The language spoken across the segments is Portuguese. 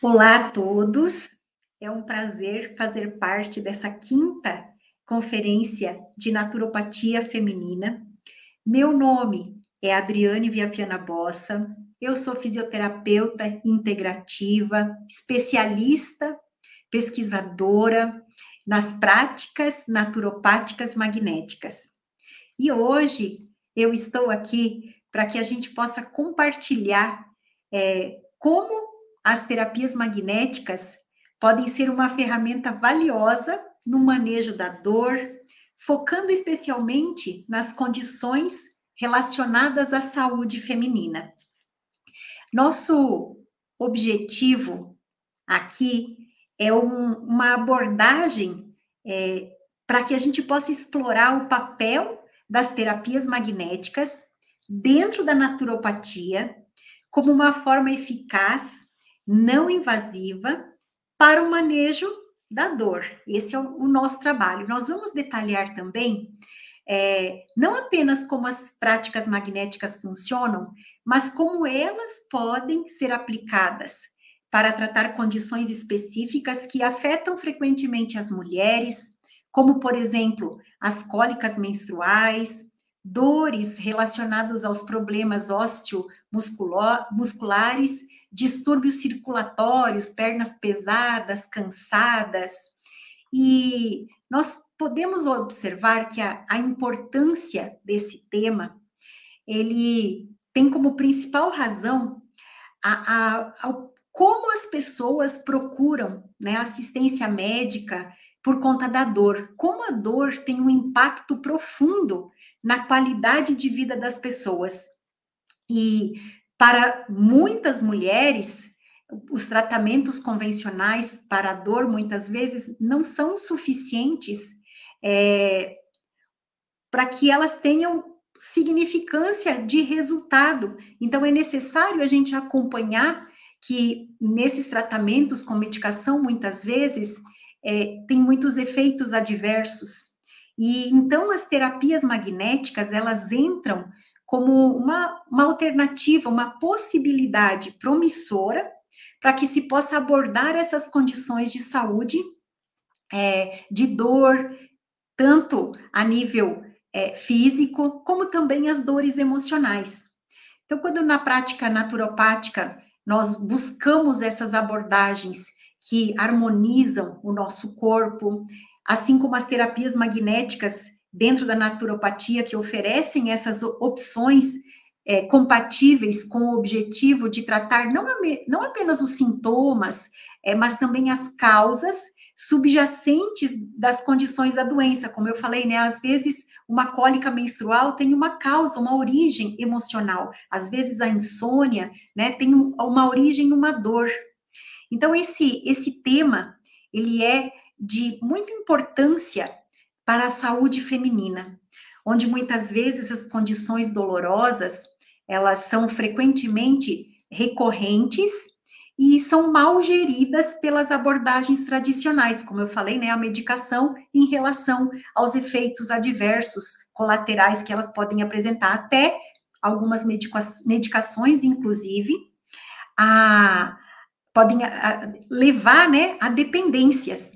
Olá a todos, é um prazer fazer parte dessa quinta conferência de naturopatia feminina. Meu nome é Adriane Viapiana Bossa, eu sou fisioterapeuta integrativa, especialista, pesquisadora nas práticas naturopáticas magnéticas. E hoje eu estou aqui para que a gente possa compartilhar como as terapias magnéticas podem ser uma ferramenta valiosa no manejo da dor, focando especialmente nas condições relacionadas à saúde feminina. Nosso objetivo aqui é uma abordagem para que a gente possa explorar o papel das terapias magnéticas dentro da naturopatia como uma forma eficaz, não invasiva, para o manejo da dor. Esse é o nosso trabalho. Nós vamos detalhar também não apenas como as práticas magnéticas funcionam, mas como elas podem ser aplicadas para tratar condições específicas que afetam frequentemente as mulheres, como, por exemplo, as cólicas menstruais, dores relacionadas aos problemas osteomusculares, distúrbios circulatórios, pernas pesadas, cansadas. E nós podemos observar que a importância desse tema, ele tem como principal razão como as pessoas procuram, né, assistência médica por conta da dor, como a dor tem um impacto profundo na qualidade de vida das pessoas. E para muitas mulheres, os tratamentos convencionais para a dor, muitas vezes, não são suficientes para que elas tenham significância de resultado. Então, é necessário a gente acompanhar que nesses tratamentos com medicação, muitas vezes, tem muitos efeitos adversos. E então, as terapias magnéticas, elas entram como uma alternativa, uma possibilidade promissora para que se possa abordar essas condições de saúde, de dor, tanto a nível físico, como também as dores emocionais. Então, quando na prática naturopática nós buscamos essas abordagens que harmonizam o nosso corpo, assim como as terapias magnéticas dentro da naturopatia que oferecem essas opções compatíveis com o objetivo de tratar não apenas os sintomas, mas também as causas subjacentes das condições da doença, como eu falei, né? Às vezes uma cólica menstrual tem uma causa, uma origem emocional. Às vezes a insônia, né, tem uma origem numa dor. Então esse tema, ele é de muita importância para a saúde feminina, onde muitas vezes as condições dolorosas, elas são frequentemente recorrentes e são mal geridas pelas abordagens tradicionais, como eu falei, né, a medicação em relação aos efeitos adversos colaterais que elas podem apresentar, até algumas medicações, inclusive, podem levar, né, a dependências.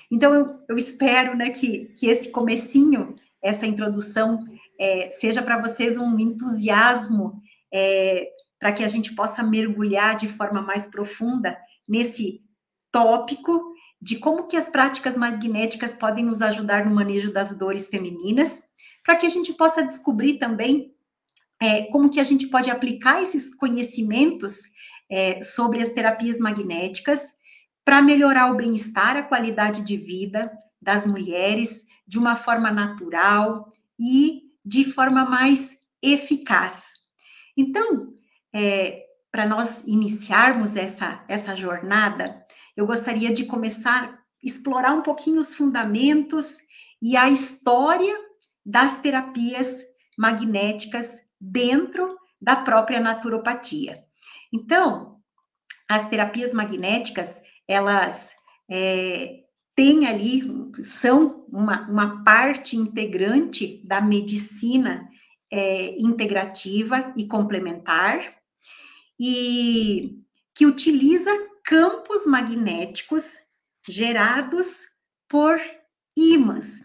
Então, eu espero, né, que esse comecinho, essa introdução, seja para vocês um entusiasmo para que a gente possa mergulhar de forma mais profunda nesse tópico de como que as práticas magnéticas podem nos ajudar no manejo das dores femininas, para que a gente possa descobrir também como que a gente pode aplicar esses conhecimentos sobre as terapias magnéticas para melhorar o bem-estar, a qualidade de vida das mulheres de uma forma natural e de forma mais eficaz. Então, para nós iniciarmos essa jornada, eu gostaria de começar a explorar um pouquinho os fundamentos e a história das terapias magnéticas dentro da própria naturopatia. Então, as terapias magnéticas, elas têm ali, são uma parte integrante da medicina integrativa e complementar, e que utiliza campos magnéticos gerados por ímãs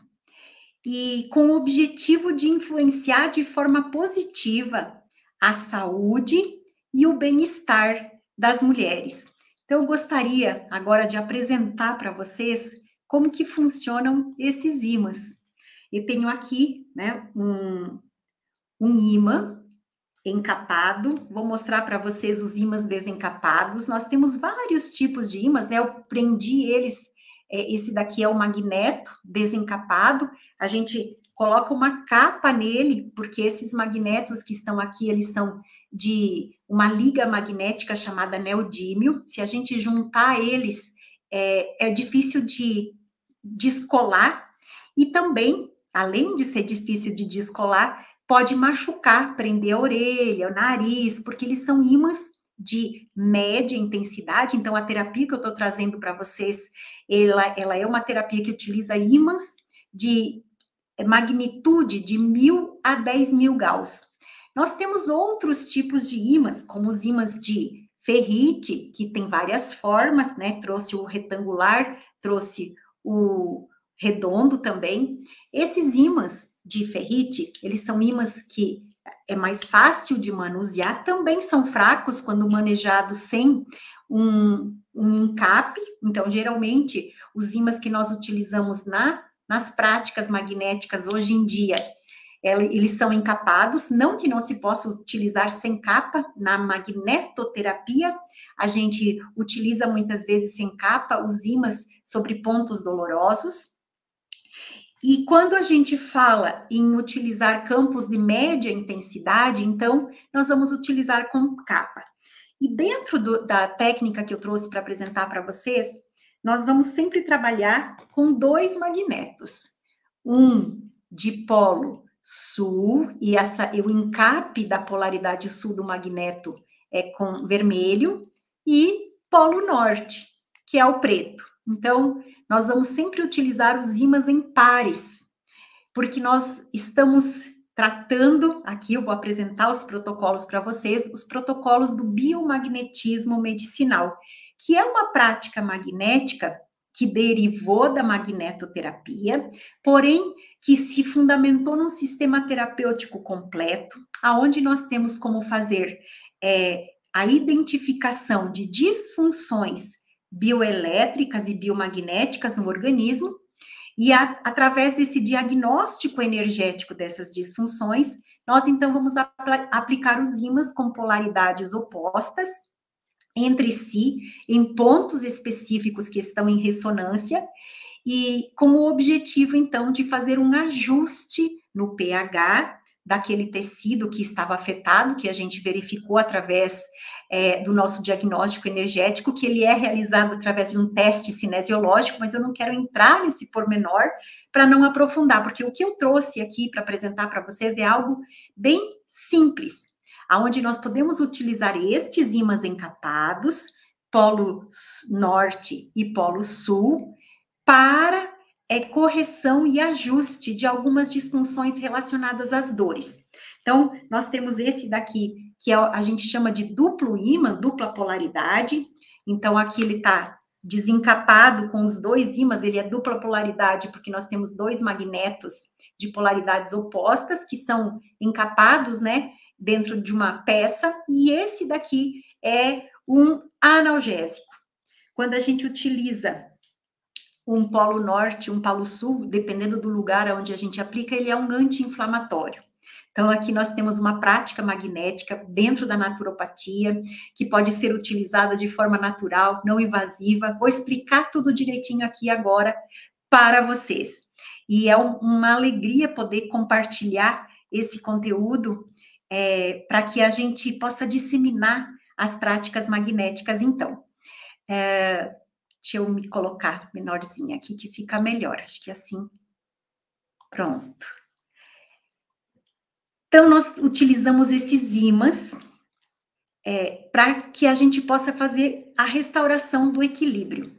e com o objetivo de influenciar de forma positiva a saúde e o bem-estar das mulheres. Então, eu gostaria agora de apresentar para vocês como que funcionam esses ímãs. Eu tenho aqui, né, um ímã encapado, vou mostrar para vocês os ímãs desencapados. Nós temos vários tipos de ímãs, né? Eu prendi eles, esse daqui é o magneto desencapado, a gente coloca uma capa nele, porque esses magnetos que estão aqui, eles são de uma liga magnética chamada neodímio. Se a gente juntar eles, é difícil de descolar, e também, além de ser difícil de descolar, pode machucar, prender a orelha, o nariz, porque eles são ímãs de média intensidade. Então, a terapia que eu estou trazendo para vocês, ela é uma terapia que utiliza ímãs de magnitude de 1.000 a 10.000 Gauss. Nós temos outros tipos de ímãs, como os ímãs de ferrite, que tem várias formas, né? Trouxe o retangular, trouxe o redondo também. Esses ímãs de ferrite, eles são ímãs que é mais fácil de manusear, também são fracos quando manejados sem um encape. Então, geralmente, os ímãs que nós utilizamos nas práticas magnéticas hoje em dia, eles são encapados, não que não se possa utilizar sem capa. Na magnetoterapia, a gente utiliza muitas vezes sem capa os ímãs sobre pontos dolorosos. E quando a gente fala em utilizar campos de média intensidade, então, nós vamos utilizar com capa. E dentro da técnica que eu trouxe para apresentar para vocês, nós vamos sempre trabalhar com 2 magnetos. Um de polo sul, e o encape da polaridade sul do magneto é com vermelho, e polo norte, que é o preto. Então, nós vamos sempre utilizar os ímãs em pares, porque nós estamos tratando, aqui eu vou apresentar os protocolos para vocês, os protocolos do biomagnetismo medicinal, que é uma prática magnética que derivou da magnetoterapia, porém que se fundamentou num sistema terapêutico completo, aonde nós temos como fazer a identificação de disfunções bioelétricas e biomagnéticas no organismo, e através desse diagnóstico energético dessas disfunções, nós então vamos aplicar os ímãs com polaridades opostas entre si, em pontos específicos que estão em ressonância, e com o objetivo, então, de fazer um ajuste no pH daquele tecido que estava afetado, que a gente verificou através do nosso diagnóstico energético, que ele é realizado através de um teste cinesiológico, mas eu não quero entrar nesse pormenor para não aprofundar, porque o que eu trouxe aqui para apresentar para vocês é algo bem simples, onde nós podemos utilizar estes ímãs encapados, polo norte e polo sul, para correção e ajuste de algumas disfunções relacionadas às dores. Então, nós temos esse daqui, que a gente chama de duplo ímã, dupla polaridade. Então, aqui ele está desencapado com os 2 ímãs, ele é dupla polaridade, porque nós temos 2 magnetos de polaridades opostas, que são encapados, né, dentro de uma peça, e esse daqui é um analgésico. Quando a gente utiliza um polo norte, um polo sul, dependendo do lugar onde a gente aplica, ele é um anti-inflamatório. Então, aqui nós temos uma prática magnética dentro da naturopatia, que pode ser utilizada de forma natural, não invasiva. Vou explicar tudo direitinho aqui agora para vocês. E é uma alegria poder compartilhar esse conteúdo para que a gente possa disseminar as práticas magnéticas, então. Deixa eu me colocar menorzinha aqui, que fica melhor. Acho que assim, pronto. Então, nós utilizamos esses ímãs para que a gente possa fazer a restauração do equilíbrio.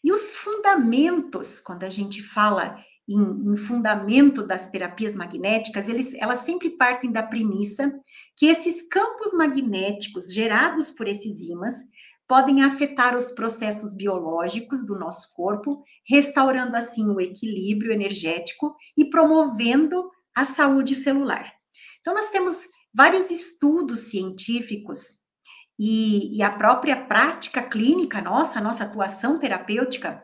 E os fundamentos, quando a gente fala em fundamento das terapias magnéticas, elas sempre partem da premissa que esses campos magnéticos gerados por esses ímãs podem afetar os processos biológicos do nosso corpo, restaurando assim o equilíbrio energético e promovendo a saúde celular. Então, nós temos vários estudos científicos e a própria prática clínica nossa, a nossa atuação terapêutica,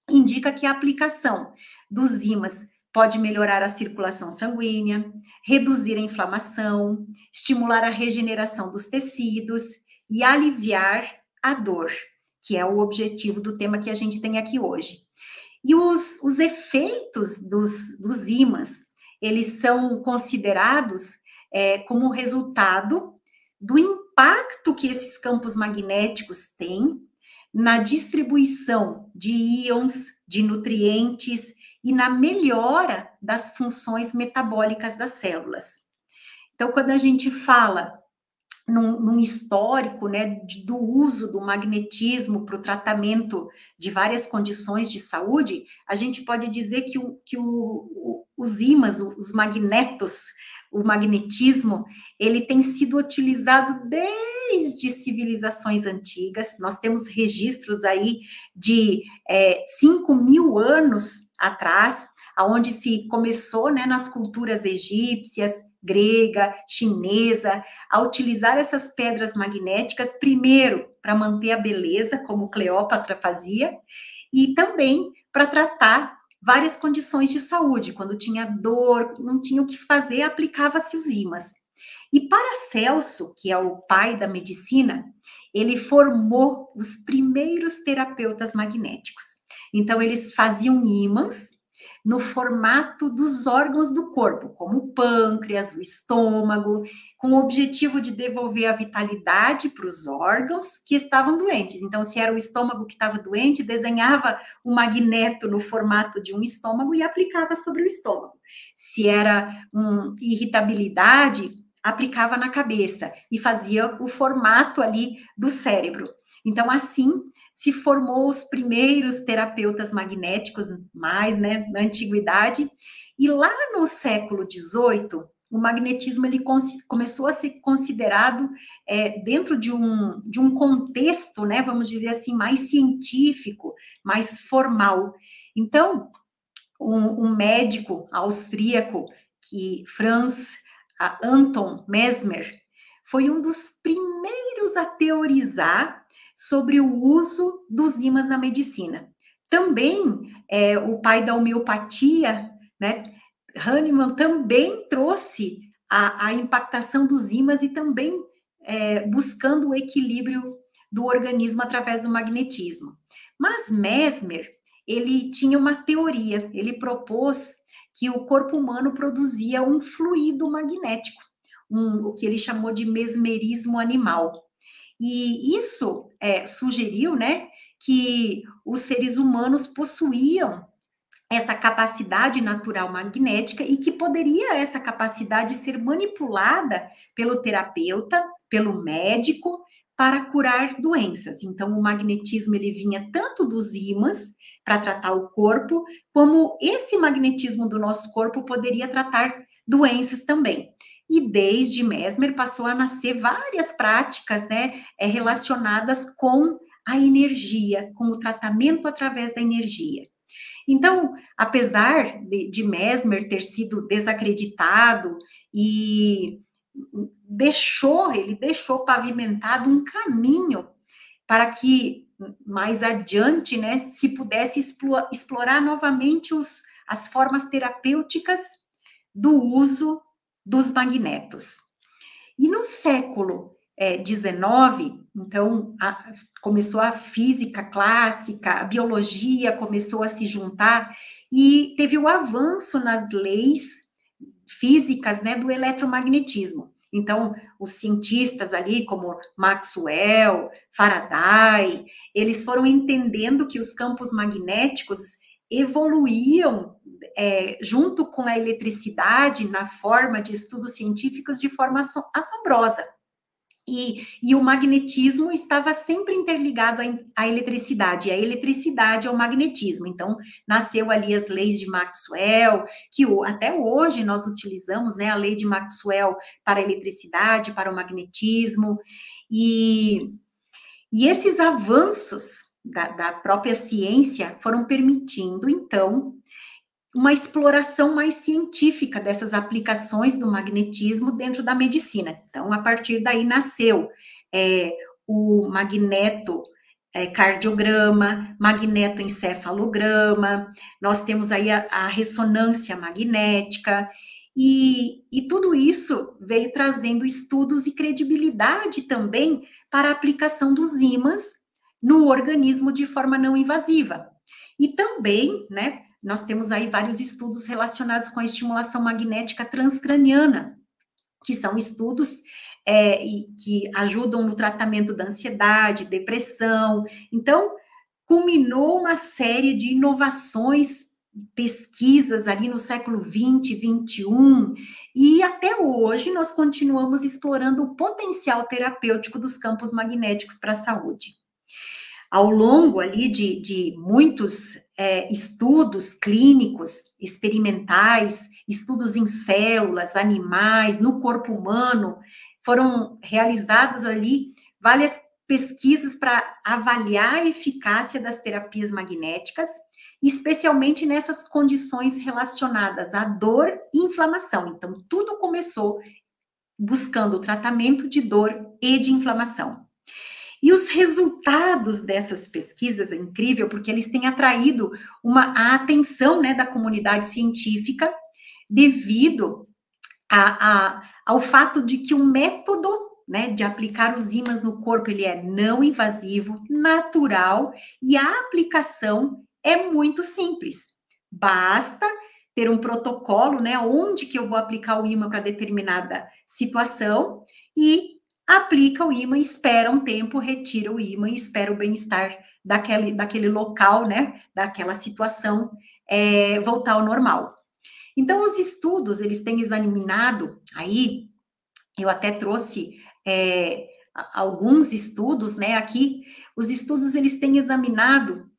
indica que a aplicação dos ímãs pode melhorar a circulação sanguínea, reduzir a inflamação, estimular a regeneração dos tecidos e aliviar a dor, que é o objetivo do tema que a gente tem aqui hoje. E os efeitos dos ímãs, eles são considerados como resultado do impacto que esses campos magnéticos têm na distribuição de íons, de nutrientes e na melhora das funções metabólicas das células. Então, quando a gente fala num histórico, né, do uso do magnetismo para o tratamento de várias condições de saúde, a gente pode dizer que os ímãs, os magnetos, o magnetismo, ele tem sido utilizado desde civilizações antigas. Nós temos registros aí de 5.000 anos atrás, onde se começou, né, nas culturas egípcias, grega, chinesa, a utilizar essas pedras magnéticas, primeiro, para manter a beleza, como Cleópatra fazia, e também para tratar várias condições de saúde. Quando tinha dor, não tinha o que fazer, aplicava-se os ímãs. E Paracelso, que é o pai da medicina, ele formou os primeiros terapeutas magnéticos. Então, eles faziam ímãs no formato dos órgãos do corpo, como o pâncreas, o estômago, com o objetivo de devolver a vitalidade para os órgãos que estavam doentes. Então, se era o estômago que estava doente, desenhava o magneto no formato de um estômago e aplicava sobre o estômago. Se era irritabilidade, aplicava na cabeça e fazia o formato ali do cérebro. Então, assim, se formou os primeiros terapeutas magnéticos, mais, né, na antiguidade, e lá no século XVIII, o magnetismo ele começou a ser considerado dentro de um contexto, né, vamos dizer assim, mais científico, mais formal. Então, um médico austríaco, Franz Anton Mesmer, foi um dos primeiros a teorizar sobre o uso dos ímãs na medicina. Também, o pai da homeopatia, né, Hahnemann, também trouxe a impactação dos ímãs e também buscando o equilíbrio do organismo através do magnetismo. Mas Mesmer, ele tinha uma teoria, ele propôs que o corpo humano produzia um fluido magnético, o que ele chamou de mesmerismo animal. E isso sugeriu, né, que os seres humanos possuíam essa capacidade natural magnética e que poderia essa capacidade ser manipulada pelo terapeuta, pelo médico, para curar doenças. Então, o magnetismo ele vinha tanto dos ímãs para tratar o corpo, como esse magnetismo do nosso corpo poderia tratar doenças também. E desde Mesmer passou a nascer várias práticas, né, relacionadas com a energia, com o tratamento através da energia. Então, apesar de Mesmer ter sido desacreditado e ele deixou pavimentado um caminho para que mais adiante, né, se pudesse explorar novamente as formas terapêuticas do uso dos magnetos. E no século XIX, então, começou a física clássica, a biologia começou a se juntar e teve o avanço nas leis físicas, né, do eletromagnetismo. Então, os cientistas ali, como Maxwell, Faraday, eles foram entendendo que os campos magnéticos evoluíam junto com a eletricidade na forma de estudos científicos de forma assombrosa. E o magnetismo estava sempre interligado à eletricidade, e a eletricidade ao magnetismo. Então, nasceu ali as leis de Maxwell, que até hoje nós utilizamos, né, a lei de Maxwell para a eletricidade, para o magnetismo, e E esses avanços da própria ciência foram permitindo, então, uma exploração mais científica dessas aplicações do magnetismo dentro da medicina. Então, a partir daí nasceu o magneto cardiograma, magnetoencefalograma, nós temos aí a ressonância magnética, e tudo isso veio trazendo estudos e credibilidade também para a aplicação dos ímãs no organismo de forma não invasiva. E também, né, nós temos aí vários estudos relacionados com a estimulação magnética transcraniana, que são estudos que ajudam no tratamento da ansiedade, depressão. Então, culminou uma série de inovações, pesquisas ali no século 20, 21, e até hoje nós continuamos explorando o potencial terapêutico dos campos magnéticos para a saúde. Ao longo ali de muitos estudos clínicos, experimentais, estudos em células, animais, no corpo humano, foram realizadas ali várias pesquisas para avaliar a eficácia das terapias magnéticas, especialmente nessas condições relacionadas à dor e inflamação. Então, tudo começou buscando o tratamento de dor e de inflamação. E os resultados dessas pesquisas é incrível, porque eles têm atraído a atenção, né, da comunidade científica, devido ao fato de que o método, né, de aplicar os ímãs no corpo, ele é não invasivo, natural, e a aplicação é muito simples. Basta ter um protocolo, né, onde que eu vou aplicar o ímã para determinada situação, e aplica o ímã, espera um tempo, retira o ímã e espera o bem-estar daquele local, né, daquela situação, voltar ao normal. Então, os estudos, eles têm examinado, aí, eu até trouxe alguns estudos, né, aqui, os estudos, eles têm examinado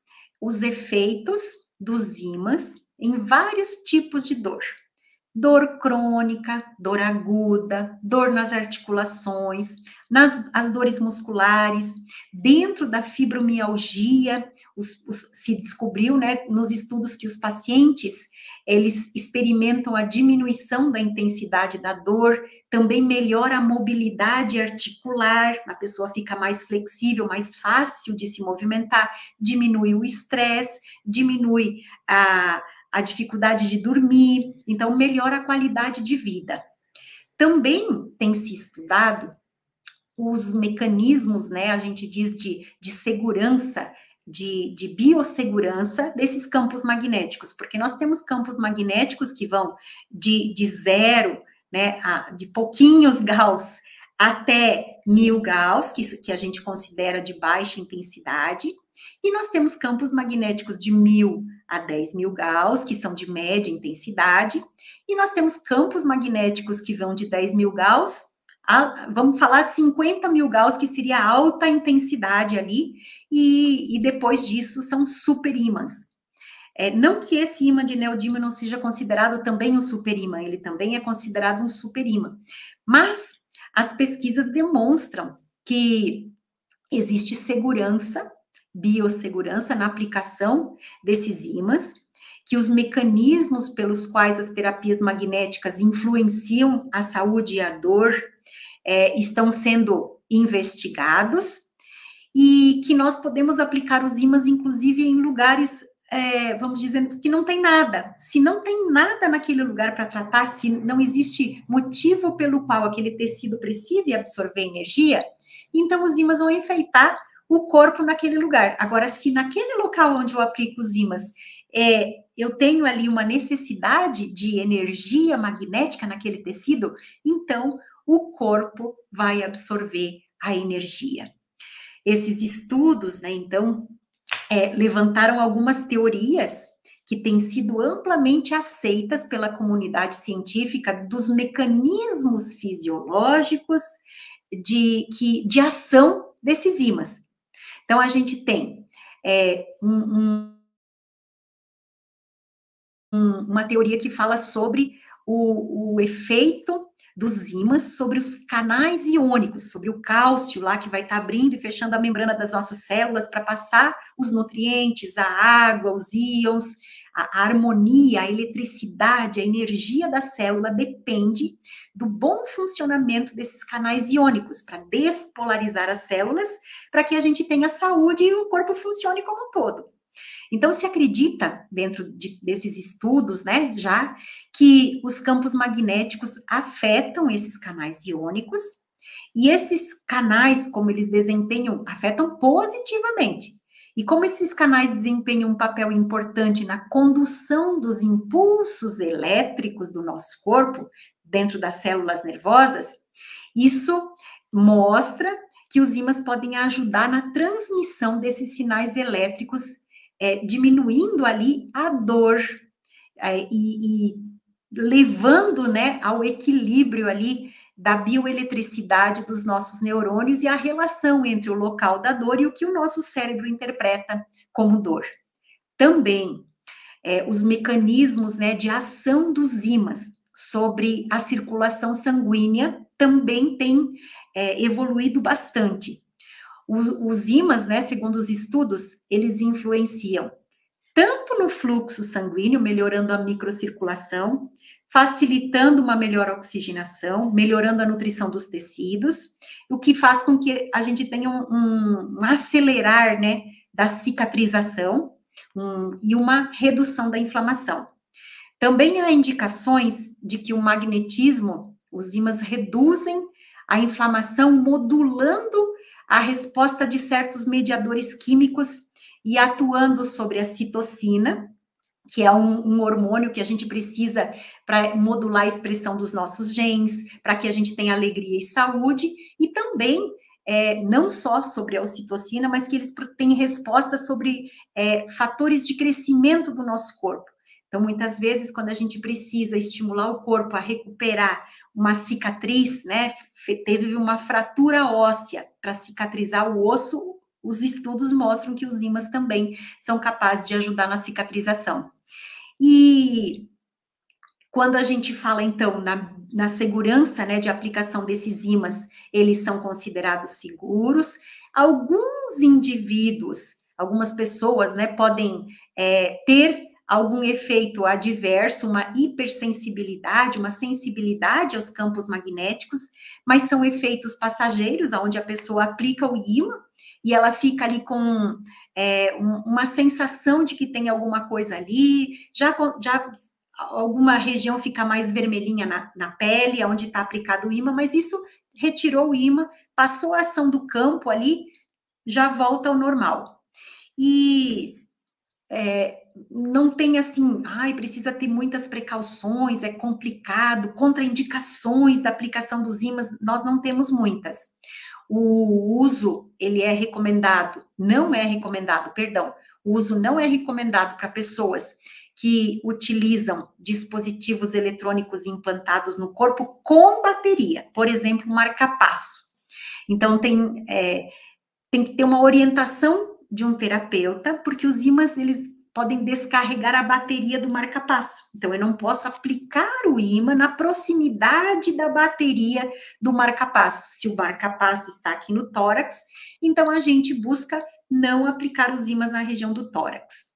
os efeitos dos ímãs em vários tipos de dor. Dor crônica, dor aguda, dor nas articulações, as dores musculares, dentro da fibromialgia, se descobriu, né, nos estudos que os pacientes, eles experimentam a diminuição da intensidade da dor, também melhora a mobilidade articular, a pessoa fica mais flexível, mais fácil de se movimentar, diminui o estresse, diminui a dificuldade de dormir, então melhora a qualidade de vida. Também tem se estudado os mecanismos, né, a gente diz de segurança, de biossegurança desses campos magnéticos, porque nós temos campos magnéticos que vão de zero, né, de pouquinhos Gauss até 1000 Gauss, que a gente considera de baixa intensidade, e nós temos campos magnéticos de 1000 a 10.000 Gauss, que são de média intensidade, e nós temos campos magnéticos que vão de 10.000 Gauss vamos falar de 50.000 Gauss, que seria alta intensidade ali, e depois disso são super ímãs. Não que esse ímã de neodímio não seja considerado também um super ímã, ele também é considerado um super ímã, mas as pesquisas demonstram que existe segurança, biossegurança na aplicação desses ímãs, que os mecanismos pelos quais as terapias magnéticas influenciam a saúde e a dor estão sendo investigados, e que nós podemos aplicar os ímãs, inclusive, em lugares, vamos dizer, que não tem nada. Se não tem nada naquele lugar para tratar, se não existe motivo pelo qual aquele tecido precise absorver energia, então os ímãs vão enfeitar o corpo naquele lugar. Agora, se naquele local onde eu aplico os ímãs, eu tenho ali uma necessidade de energia magnética naquele tecido, então o corpo vai absorver a energia. Esses estudos, né, então, levantaram algumas teorias que têm sido amplamente aceitas pela comunidade científica dos mecanismos fisiológicos de ação desses ímãs. Então, a gente tem uma teoria que fala sobre o efeito dos ímãs sobre os canais iônicos, sobre o cálcio lá que vai estar abrindo e fechando a membrana das nossas células para passar os nutrientes, a água, os íons, a harmonia, a eletricidade, a energia da célula depende do bom funcionamento desses canais iônicos para despolarizar as células, para que a gente tenha saúde e o corpo funcione como um todo. Então, se acredita, dentro desses estudos, né, já, que os campos magnéticos afetam esses canais iônicos, e esses canais, como eles desempenham, afetam positivamente. E como esses canais desempenham um papel importante na condução dos impulsos elétricos do nosso corpo, dentro das células nervosas, isso mostra que os ímãs podem ajudar na transmissão desses sinais elétricos, diminuindo ali a dor e levando, né, ao equilíbrio ali da bioeletricidade dos nossos neurônios e a relação entre o local da dor e o que o nosso cérebro interpreta como dor. Também, os mecanismos, né, de ação dos ímãs sobre a circulação sanguínea também têm evoluído bastante. Os ímãs, né, segundo os estudos, eles influenciam tanto no fluxo sanguíneo, melhorando a microcirculação, facilitando uma melhor oxigenação, melhorando a nutrição dos tecidos, o que faz com que a gente tenha um acelerar, né, da cicatrização e uma redução da inflamação. Também há indicações de que o magnetismo, os ímãs reduzem a inflamação, modulando a resposta de certos mediadores químicos e atuando sobre a citocina, que é um hormônio que a gente precisa para modular a expressão dos nossos genes, para que a gente tenha alegria e saúde, e também, não só sobre a ocitocina, mas que eles têm resposta sobre fatores de crescimento do nosso corpo. Então, muitas vezes, quando a gente precisa estimular o corpo a recuperar uma cicatriz, né, teve uma fratura óssea para cicatrizar o osso, os estudos mostram que os ímãs também são capazes de ajudar na cicatrização. E quando a gente fala, então, na segurança, né, de aplicação desses ímãs, eles são considerados seguros. Alguns indivíduos, algumas pessoas, né, podem ter algum efeito adverso, uma hipersensibilidade, uma sensibilidade aos campos magnéticos, mas são efeitos passageiros, onde a pessoa aplica o ímã e ela fica ali com uma sensação de que tem alguma coisa ali, já alguma região fica mais vermelhinha na pele, onde está aplicado o ímã, mas isso retirou o ímã, passou a ação do campo ali, já volta ao normal. E não tem assim, precisa ter muitas precauções, é complicado, contraindicações da aplicação dos ímãs, nós não temos muitas. O uso, ele é recomendado, não é recomendado, perdão, o uso não é recomendado para pessoas que utilizam dispositivos eletrônicos implantados no corpo com bateria, por exemplo, marca-passo. Então, tem que ter uma orientação de um terapeuta, porque os ímãs, eles podem descarregar a bateria do marca-passo. Então, eu não posso aplicar o ímã na proximidade da bateria do marca-passo. Se o marca-passo está aqui no tórax, então a gente busca não aplicar os ímãs na região do tórax.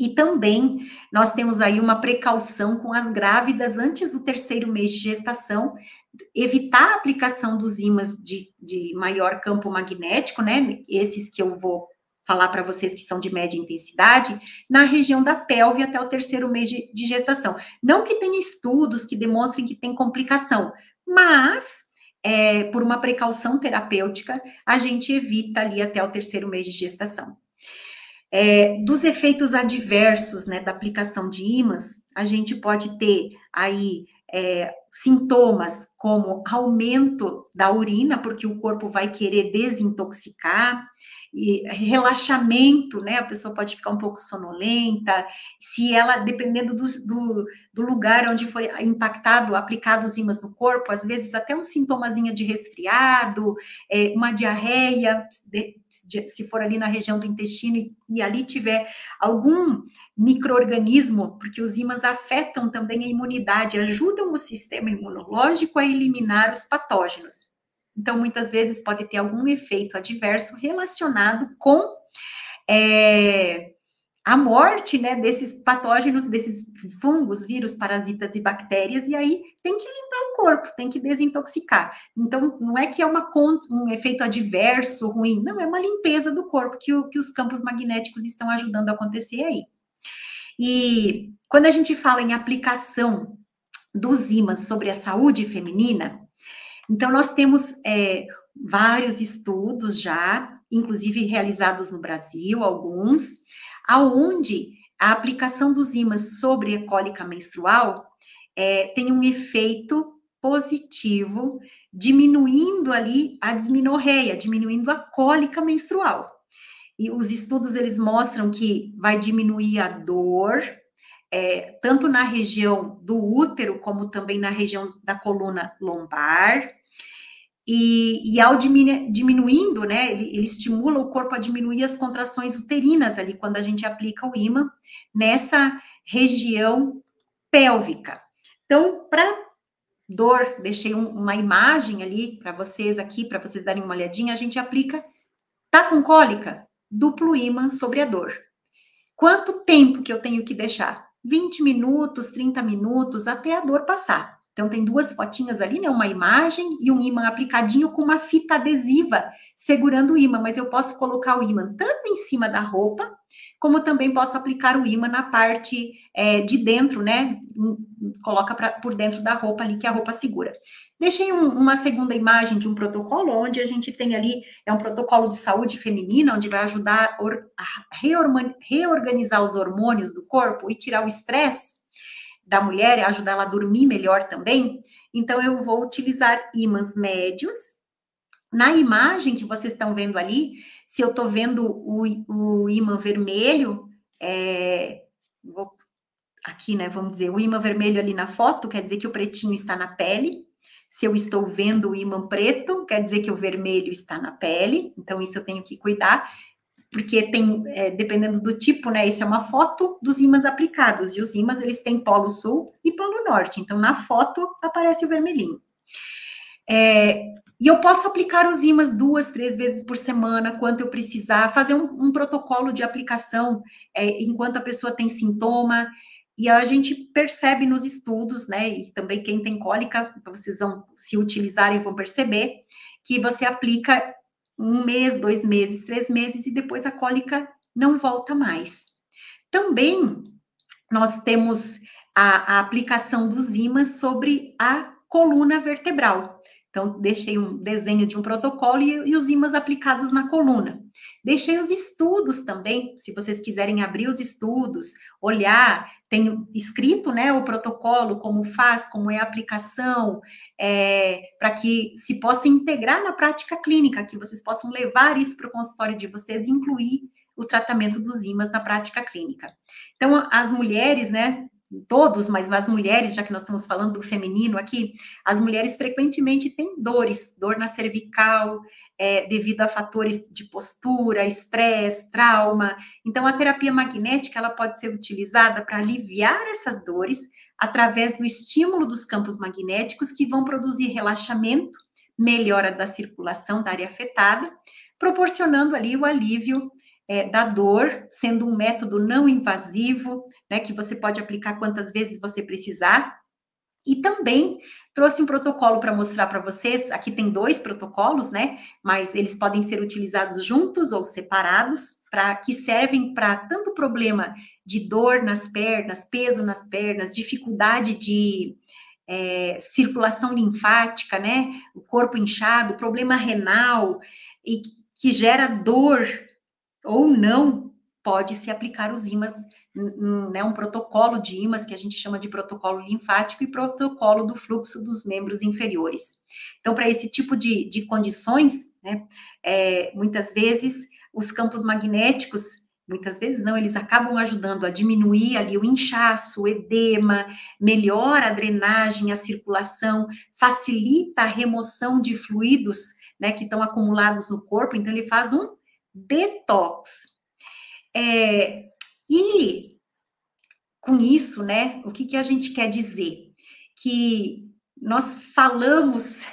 E também, nós temos aí uma precaução com as grávidas antes do 3º mês de gestação, evitar a aplicação dos ímãs de maior campo magnético, né, esses que eu vou falar para vocês que são de média intensidade, na região da pelve até o 3º mês de gestação. Não que tenha estudos que demonstrem que tem complicação, mas, por uma precaução terapêutica, a gente evita ali até o 3º mês de gestação. Dos efeitos adversos, né, da aplicação de ímãs, a gente pode ter aí sintomas como aumento da urina, porque o corpo vai querer desintoxicar, e relaxamento, né, a pessoa pode ficar um pouco sonolenta, se ela, dependendo do lugar onde foi impactado, aplicado os ímãs no corpo, às vezes até um sintomazinho de resfriado, uma diarreia, se for ali na região do intestino e ali tiver algum micro-organismo, porque os ímãs afetam também a imunidade, ajudam o sistema sistema imunológico a eliminar os patógenos. Então, muitas vezes pode ter algum efeito adverso relacionado com a morte, né, desses patógenos, desses fungos, vírus, parasitas e bactérias, e aí tem que limpar o corpo, tem que desintoxicar. Então, não é que é um efeito adverso, ruim, não, é uma limpeza do corpo que os campos magnéticos estão ajudando a acontecer aí. E quando a gente fala em aplicação dos ímãs sobre a saúde feminina, então nós temos vários estudos já, inclusive realizados no Brasil, alguns, aonde a aplicação dos ímãs sobre a cólica menstrual tem um efeito positivo, diminuindo ali a dismenorreia, diminuindo a cólica menstrual. E os estudos, eles mostram que vai diminuir a dor, tanto na região do útero, como também na região da coluna lombar, e ao diminuindo, né, ele estimula o corpo a diminuir as contrações uterinas ali, quando a gente aplica o ímã nessa região pélvica. Então, para dor, deixei uma imagem ali para vocês aqui, para vocês darem uma olhadinha, a gente aplica, tá com cólica? Duplo ímã sobre a dor. Quanto tempo que eu tenho que deixar? 20 minutos, 30 minutos, até a dor passar. Então, tem duas fotinhas ali, né? Uma imagem e um ímã aplicadinho com uma fita adesiva segurando o ímã, mas eu posso colocar o ímã tanto em cima da roupa, como também posso aplicar o ímã na parte de dentro, né? Coloca por dentro da roupa ali, que a roupa segura. Deixei uma segunda imagem de um protocolo, onde a gente tem ali, um protocolo de saúde feminina, onde vai ajudar a reorganizar os hormônios do corpo e tirar o estresse da mulher, e ajudar ela a dormir melhor também. Então, eu vou utilizar ímãs médios. Na imagem que vocês estão vendo ali, se eu estou vendo o ímã vermelho, aqui, né, vamos dizer, o ímã vermelho ali na foto, quer dizer que o pretinho está na pele. Se eu estou vendo o ímã preto, quer dizer que o vermelho está na pele. Então, isso eu tenho que cuidar, porque tem, dependendo do tipo, né, isso é uma foto dos ímãs aplicados, e os ímãs, eles têm polo sul e polo norte, então na foto aparece o vermelhinho. E eu posso aplicar os ímãs 2, 3 vezes por semana, quanto eu precisar, fazer um protocolo de aplicação enquanto a pessoa tem sintoma, e a gente percebe nos estudos, né, e também quem tem cólica, vocês vão se utilizarem, vão perceber, que você aplica 1 mês, 2 meses, 3 meses, e depois a cólica não volta mais. Também, nós temos a aplicação dos ímãs sobre a coluna vertebral. Então, deixei um desenho de um protocolo e os ímãs aplicados na coluna. Deixei os estudos também, se vocês quiserem abrir os estudos, olhar, tem escrito, né, o protocolo, como faz, como é a aplicação, para que se possa integrar na prática clínica, que vocês possam levar isso para o consultório de vocês e incluir o tratamento dos ímãs na prática clínica. Então, as mulheres, né, todos, mas as mulheres, já que nós estamos falando do feminino aqui, as mulheres frequentemente têm dores, dor na cervical, devido a fatores de postura, estresse, trauma. Então, a terapia magnética, ela pode ser utilizada para aliviar essas dores através do estímulo dos campos magnéticos, que vão produzir relaxamento, melhora da circulação da área afetada, proporcionando ali o alívio da dor, sendo um método não invasivo, né, que você pode aplicar quantas vezes você precisar. E também trouxe um protocolo para mostrar para vocês. Aqui tem 2 protocolos, né, mas eles podem ser utilizados juntos ou separados, que servem para tanto problema de dor nas pernas, peso nas pernas, dificuldade de circulação linfática, né, o corpo inchado, problema renal, e que gera dor ou não, pode-se aplicar os ímãs, né, um protocolo de ímãs que a gente chama de protocolo linfático e protocolo do fluxo dos membros inferiores. Então, para esse tipo de condições, né, muitas vezes os campos magnéticos, muitas vezes não, eles acabam ajudando a diminuir ali o inchaço, o edema, melhora a drenagem, a circulação, facilita a remoção de fluidos, né, que estão acumulados no corpo, então ele faz um detox. E com isso, né, o que a gente quer dizer? Que nós falamos,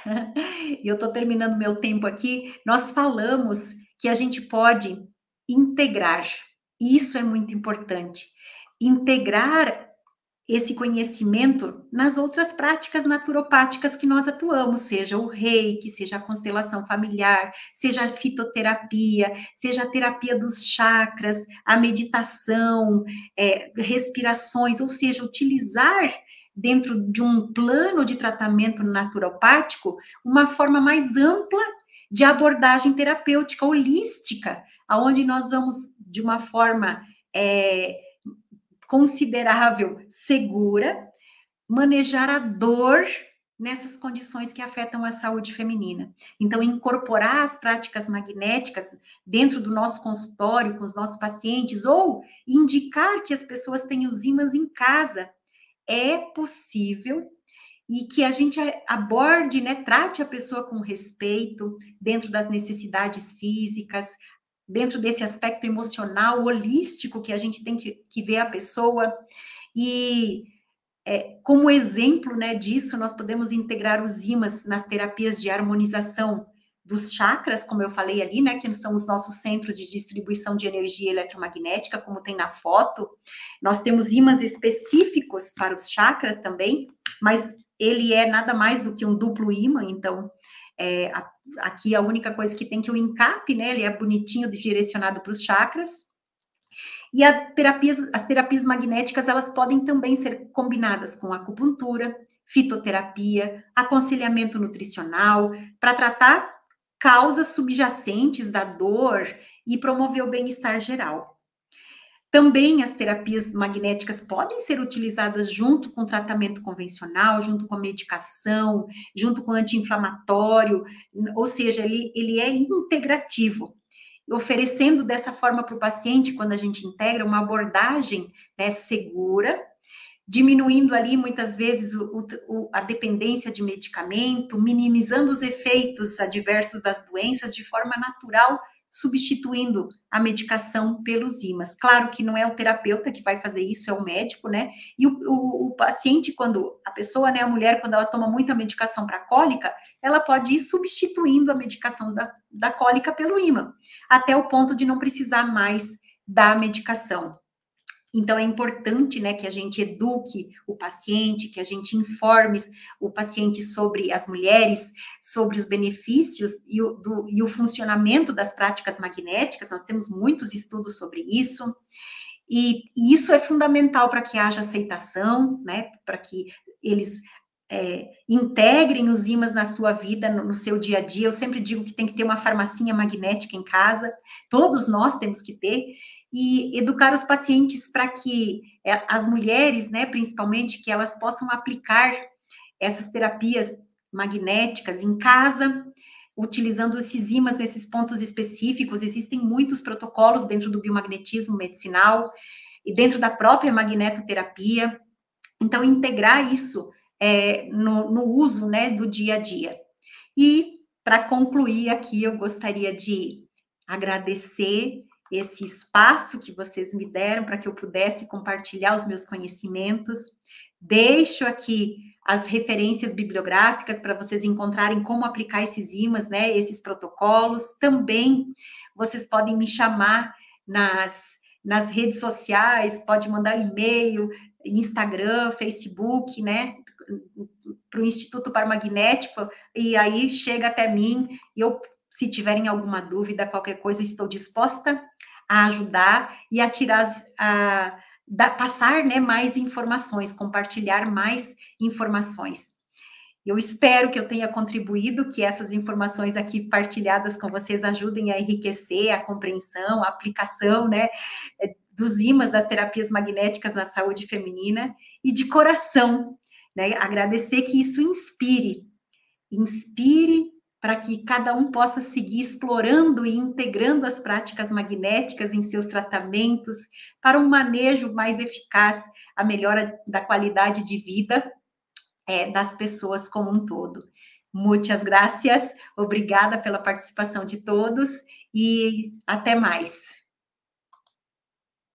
e eu estou terminando meu tempo aqui, nós falamos que a gente pode integrar, e isso é muito importante, integrar esse conhecimento nas outras práticas naturopáticas que nós atuamos, seja o reiki, seja a constelação familiar, seja a fitoterapia, seja a terapia dos chakras, a meditação, respirações, ou seja, utilizar dentro de um plano de tratamento naturopático uma forma mais ampla de abordagem terapêutica holística, aonde nós vamos de uma forma considerável, segura, manejar a dor nessas condições que afetam a saúde feminina. Então, incorporar as práticas magnéticas dentro do nosso consultório com os nossos pacientes ou indicar que as pessoas tenham os ímãs em casa é possível e que a gente aborde, né, trate a pessoa com respeito dentro das necessidades físicas, dentro desse aspecto emocional, holístico, que a gente tem que ver a pessoa. E como exemplo, né, disso, nós podemos integrar os ímãs nas terapias de harmonização dos chakras, como eu falei ali, né, que são os nossos centros de distribuição de energia eletromagnética, como tem na foto. Nós temos ímãs específicos para os chakras também, mas ele é nada mais do que um duplo ímã, então aqui a única coisa que tem que o encape, né? Ele é bonitinho, direcionado para os chakras. E as terapias magnéticas, elas podem também ser combinadas com acupuntura, fitoterapia, aconselhamento nutricional, para tratar causas subjacentes da dor e promover o bem-estar geral. Também as terapias magnéticas podem ser utilizadas junto com o tratamento convencional, junto com a medicação, junto com o anti-inflamatório, ou seja, ele é integrativo, oferecendo dessa forma para o paciente, quando a gente integra, uma abordagem, né, segura, diminuindo ali muitas vezes a dependência de medicamento, minimizando os efeitos adversos das doenças de forma natural, substituindo a medicação pelos ímãs. Claro que não é o terapeuta que vai fazer isso, é o médico, né? E o paciente, quando a pessoa, né, a mulher, quando ela toma muita medicação para cólica, ela pode ir substituindo a medicação da cólica pelo ímã, até o ponto de não precisar mais da medicação. Então, é importante, né, que a gente eduque o paciente, que a gente informe o paciente sobre as mulheres, sobre os benefícios e o funcionamento das práticas magnéticas. Nós temos muitos estudos sobre isso. E isso é fundamental para que haja aceitação, né, para que eles integrem os ímãs na sua vida, no seu dia a dia. Eu sempre digo que tem que ter uma farmacinha magnética em casa, todos nós temos que ter, e educar os pacientes para que as mulheres, né, principalmente, que elas possam aplicar essas terapias magnéticas em casa, utilizando esses ímãs nesses pontos específicos. Existem muitos protocolos dentro do biomagnetismo medicinal e dentro da própria magnetoterapia. Então, integrar isso no uso, né, do dia a dia. E, para concluir aqui, eu gostaria de agradecer esse espaço que vocês me deram para que eu pudesse compartilhar os meus conhecimentos. Deixo aqui as referências bibliográficas para vocês encontrarem como aplicar esses ímãs, né, esses protocolos. Também vocês podem me chamar nas redes sociais, pode mandar e-mail, Instagram, Facebook, né, para o Instituto Paramagnético, e aí chega até mim, e eu, se tiverem alguma dúvida, qualquer coisa, estou disposta a ajudar e a passar, né, mais informações, compartilhar mais informações. Eu espero que eu tenha contribuído, que essas informações aqui partilhadas com vocês ajudem a enriquecer a compreensão, a aplicação, né, dos ímãs das terapias magnéticas na saúde feminina, e de coração, né, agradecer que isso inspire para que cada um possa seguir explorando e integrando as práticas magnéticas em seus tratamentos para um manejo mais eficaz, a melhora da qualidade de vida das pessoas como um todo. Muitas gracias, obrigada pela participação de todos e até mais.